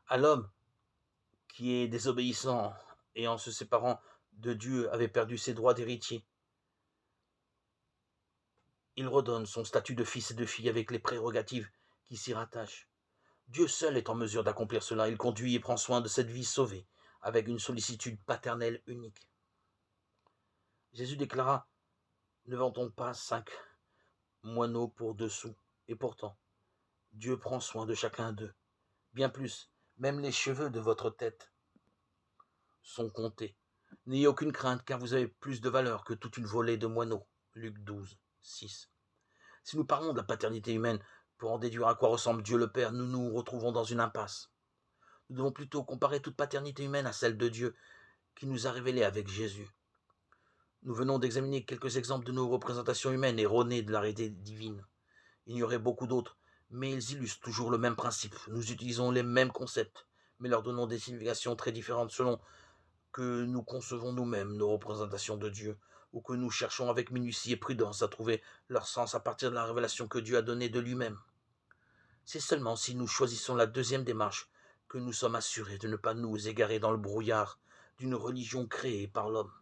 À l'homme qui est désobéissant et en se séparant de Dieu avait perdu ses droits d'héritier, il redonne son statut de fils et de fille avec les prérogatives qui s'y rattachent. Dieu seul est en mesure d'accomplir cela. Il conduit et prend soin de cette vie sauvée avec une sollicitude paternelle unique. Jésus déclara: ne vendons pas 5 moineaux pour 2 sous. Et pourtant, Dieu prend soin de chacun d'eux. Bien plus, même les cheveux de votre tête sont comptés. N'ayez aucune crainte, car vous avez plus de valeur que toute une volée de moineaux. Luc 12, 6. Si nous parlons de la paternité humaine pour en déduire à quoi ressemble Dieu le Père, nous nous retrouvons dans une impasse. Nous devons plutôt comparer toute paternité humaine à celle de Dieu qui nous a révélée avec Jésus. Nous venons d'examiner quelques exemples de nos représentations humaines erronées de la réalité divine. Il y aurait beaucoup d'autres, mais ils illustrent toujours le même principe. Nous utilisons les mêmes concepts, mais leur donnons des significations très différentes selon que nous concevons nous-mêmes nos représentations de Dieu, ou que nous cherchons avec minutie et prudence à trouver leur sens à partir de la révélation que Dieu a donnée de lui-même. C'est seulement si nous choisissons la deuxième démarche que nous sommes assurés de ne pas nous égarer dans le brouillard d'une religion créée par l'homme.